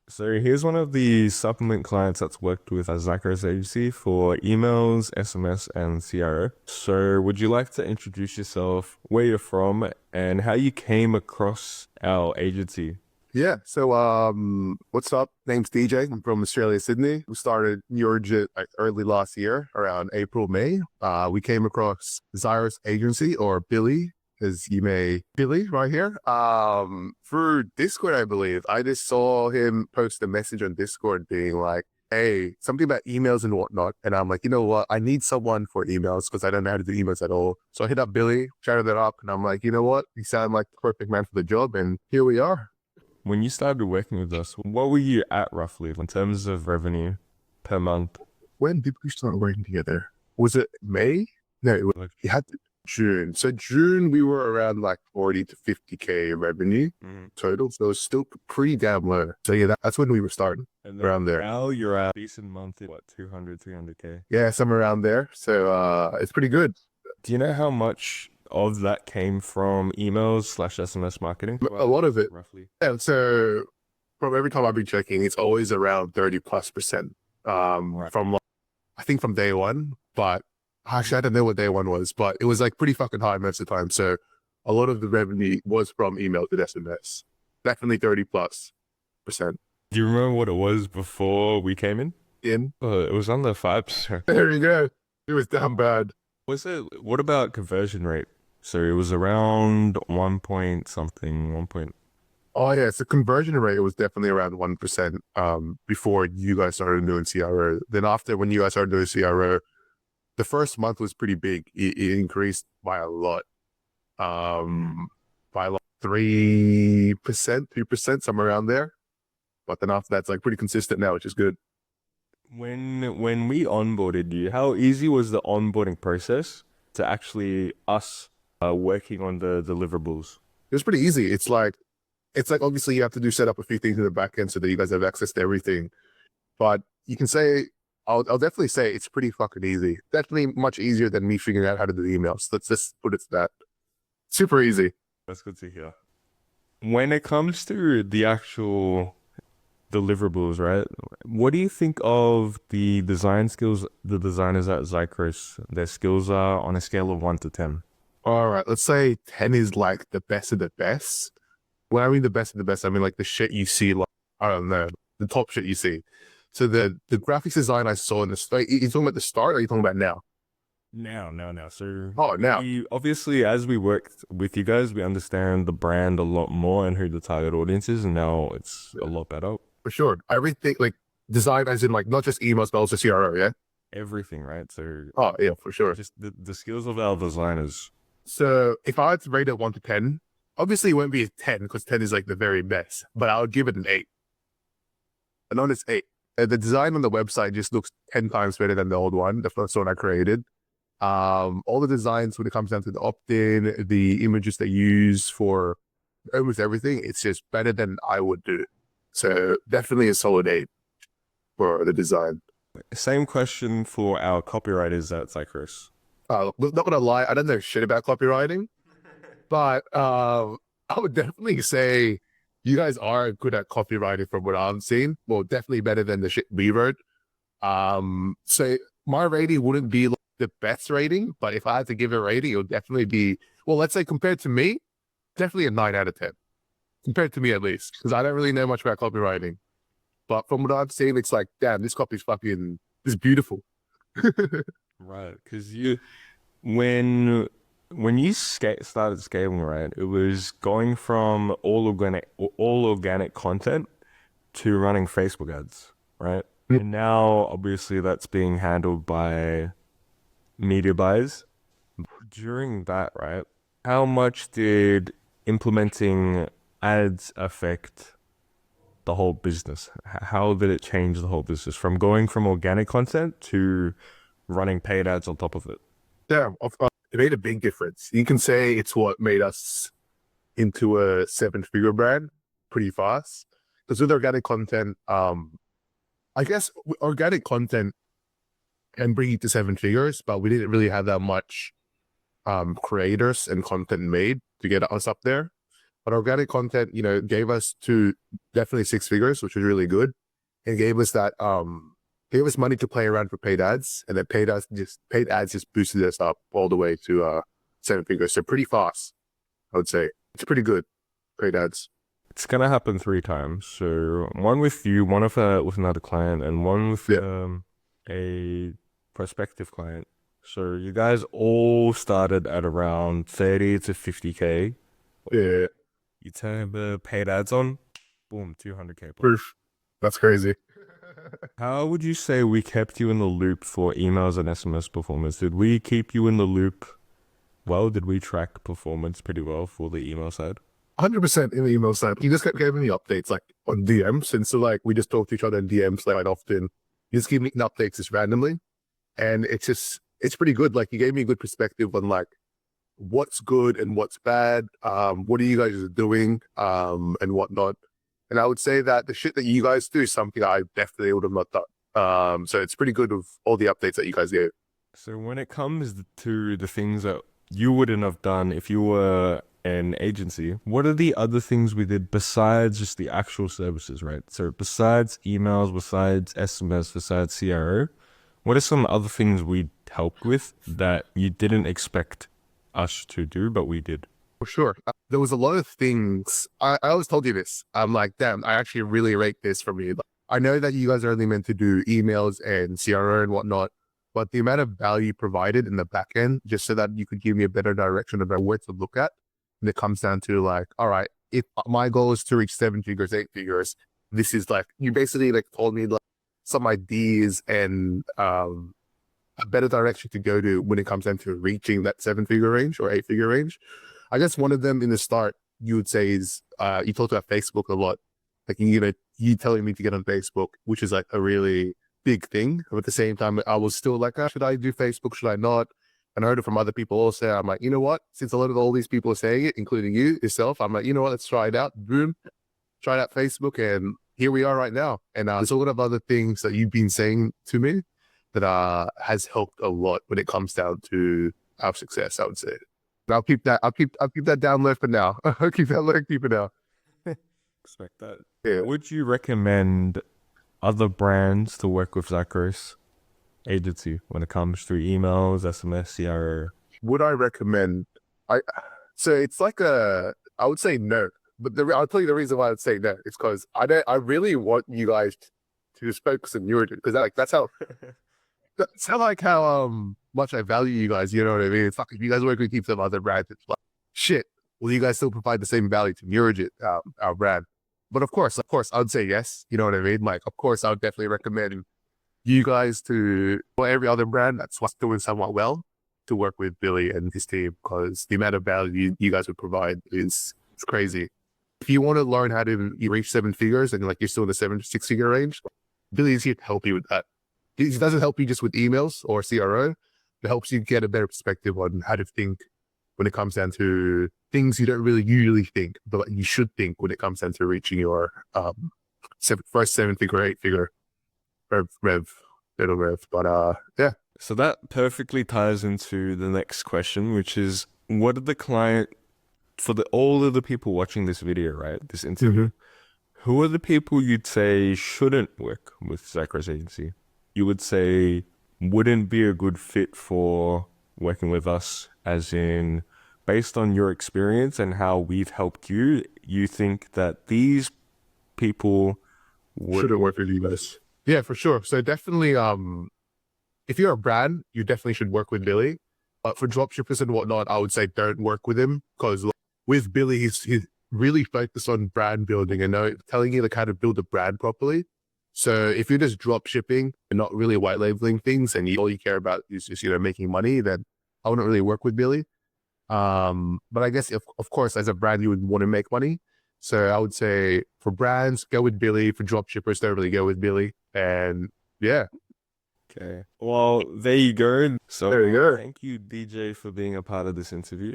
So here's one of the supplement clients that's worked with a Zachar's agency for emails, SMS, and CRO. So would you like to introduce yourself, where you're from, and how you came across our agency? Yeah. So what's up? Name's DJ. I'm from Australia, Sydney. We started Neurogit like early last year, around April, May. We came across Zyrus Agency or Billy, as you may Billy right here. Through Discord, I believe. I just saw him post a message on Discord being like, hey, something about emails and whatnot. And I'm like, you know what? I need someone for emails because I don't know how to do emails at all. So I hit up Billy, chatted it up, and I'm like, you know what? You sound like the perfect man for the job. And here we are. When you started working with us, what were you at roughly in terms of revenue per month? When did we start working together? Was it May? No, Like, it had to June. So June we were around like 40 to 50K revenue mhm. total. So it was still pretty damn low. So yeah, that's when we were starting And then around there. now you're at a decent month, what, 200, 300K? Yeah, somewhere around there. So it's pretty good. Do you know how much of that came from emails slash SMS marketing? A Well, lot of it. roughly. And so from every time I've been checking, it's always around 30+%. Right. From like, I think from day one, but actually I don't know what day one was, but it was like pretty fucking high most of the time. So a lot of the revenue was from email to SMS. Definitely 30+% Do you remember what it was before we came in? in. It was under 5%. There you go. It was damn bad. Was it? What about conversion rate? So it was around 1 point something, 1 point. Oh yeah, so conversion rate was definitely around 1% before you guys started doing CRO. Then after when you guys started doing CRO, the first month was pretty big. It increased by a lot. By like 3%, 2%, somewhere around there. But then after that's like pretty consistent now, which is good. When we onboarded you, how easy was the onboarding process to actually us working on the deliverables? It was pretty easy. It's like obviously you have to do set up a few things in the back end so that you guys have access to everything. But you can say I'll definitely say it's pretty fucking easy. Definitely much easier than me figuring out how to do emails. Let's just put it to that. Super easy. That's good to hear. When it comes to the actual deliverables, right? What do you think of the design skills the designers at Zychris? Their skills are on a scale of 1 to 10. All right, let's say 10 is like the best of the best. When I mean the best of the best, I mean like the shit you see, like, I don't know, the top shit you see. So the graphics design I saw in the start, you talking about the start or are you talking about now? Now. So Oh, now. we obviously, as we worked with you guys, we understand the brand a lot more and who the target audience is, and now it's a Yeah, lot better. for sure. Everything like design as in like not just emails, but also CRO, yeah? Everything, right? So Oh, yeah, for sure. just the skills of our designers. So if I had to rate it 1 to 10, obviously it won't be a 10 because 10 is like the very best, but I would give it an 8. An honest 8. The design on the website just looks 10 times better than the old one, the first one I created. All the designs when it comes down to the opt-in, the images they use for almost everything, it's just better than I would do. So definitely a solid 8 for the design. Same question for our copywriters at Cypress. Not gonna lie, I don't know shit about copywriting, but I would definitely say you guys are good at copywriting from what I'm seeing. Well, definitely better than the shit we wrote. So my rating wouldn't be like the best rating, but if I had to give a rating, it would definitely be, well, let's say compared to me, definitely a 9 out of 10. Compared to me at least, because I don't really know much about copywriting. But from what I've seen, it's like, damn, this copy's fucking, it's beautiful. Right, because when when you started scaling, right, it was going from all organic content to running Facebook ads, right? And now obviously that's being handled by media buyers. During that, right, how much did implementing ads affect the whole business? How did it change the whole business from going from organic content to running paid ads on top of it? Yeah, it made a big difference. You can say it's what made us into a 7-figure brand pretty fast. Because with organic content, I guess organic content can bring you to 7 figures, but we didn't really have that much creators and content made to get us up there. But organic content, gave us to definitely six figures, which was really good, and gave us money to play around for paid ads, and then paid ads just boosted us up all the way to seven figures. So pretty fast, I would say. It's pretty good, paid ads. It's gonna happen 3 times. So one with you, one with another client, and one with Yeah. a prospective client. So you guys all started at around 30 to 50K. Yeah, You turn the paid ads on, boom, 200K plus. proof. That's crazy. How would you say we kept you in the loop for emails and SMS performance? Did we keep you in the loop well? Did we track performance pretty well for the email side? 100% in the email side. He just kept giving me updates like on DMs. And so like we just talk to each other in DMs like quite often. He just give me updates just randomly. And it's pretty good. Like he gave me a good perspective on like what's good and what's bad. What are you guys doing? And whatnot. And I would say that the shit that you guys do is something I definitely would have not done. So it's pretty good with all the updates that you guys gave. So when it comes to the things that you wouldn't have done if you were an agency, what are the other things we did besides just the actual services, right? So besides emails, besides SMS, besides CRO, what are some other things we helped with that you didn't expect us to do, but we did? For sure. There was a lot of things. I always told you this. I'm like, damn, I actually really rate this from you. Like, I know that you guys are only meant to do emails and CRO and whatnot, but the amount of value provided in the back end, just so that you could give me a better direction about where to look at. And it comes down to like, all right, if my goal is to reach seven figures, eight figures, this is like, you basically like told me like some ideas and a better direction to go to when it comes down to reaching that seven figure range or eight figure range. I guess one of them in the start, you would say is, you talked about Facebook a lot. Like, you telling me to get on Facebook, which is like a really big thing. But at the same time, I was still like, should I do Facebook? Should I not? And I heard it from other people also. I'm like, you know what? Since a lot of all these people are saying it, including you yourself, I'm like, you know what? Let's try it out. Boom. Try out Facebook. And here we are right now. And there's a lot of other things that you've been saying to me that has helped a lot when it comes down to our success, I would say. I'll keep that down low for now. I'll keep that low, keep it now. Expect that. Yeah. Would you recommend other brands to work with Zacharys agency when it comes to emails, SMS, CRO? Would I recommend? So it's like I would say no, but I'll tell you the reason why I would say no. It's because I really want you guys to focus on your, because that's how much I value you guys. You know what I mean? It's like if you guys work with keep some other brands, it's like shit. Will you guys still provide the same value to Murigit, our brand? But of course, I would say yes. You know what I mean? Like, of course, I would definitely recommend you guys to, or every other brand that's doing somewhat well, to work with Billy and his team, because the amount of value you guys would provide is crazy. If you want to learn how to reach seven figures and like you're still in the 6 figure range, Billy's here to help you with that. He doesn't help you just with emails or CRO. It helps you get a better perspective on how to think when it comes down to things you don't really usually think, but you should think when it comes down to reaching your first 7 figure, 8 figure little rev. But yeah. So that perfectly ties into the next question, which is, what did the client, for all of the people watching this video, right, this interview, who are the people you'd say shouldn't work with Zacharys agency? You would say wouldn't be a good fit for working with us, as in, based on your experience and how we've helped you, you think that these people Shouldn't work with you guys. Yeah, for sure. So definitely, if you're a brand, you definitely should work with Billy. But for dropshippers and whatnot, I would say don't work with him, because with Billy, he's really focused on brand building and telling you like how to build a brand properly. So if you're just drop shipping and not really white labeling things, and all you care about is just making money, then I wouldn't really work with Billy. But I guess of course as a brand you would want to make money. So I would say for brands, go with Billy. For drop shippers, don't really go with Billy. And yeah. Okay. Well, there you go. So There you go. thank you, DJ, for being a part of this interview.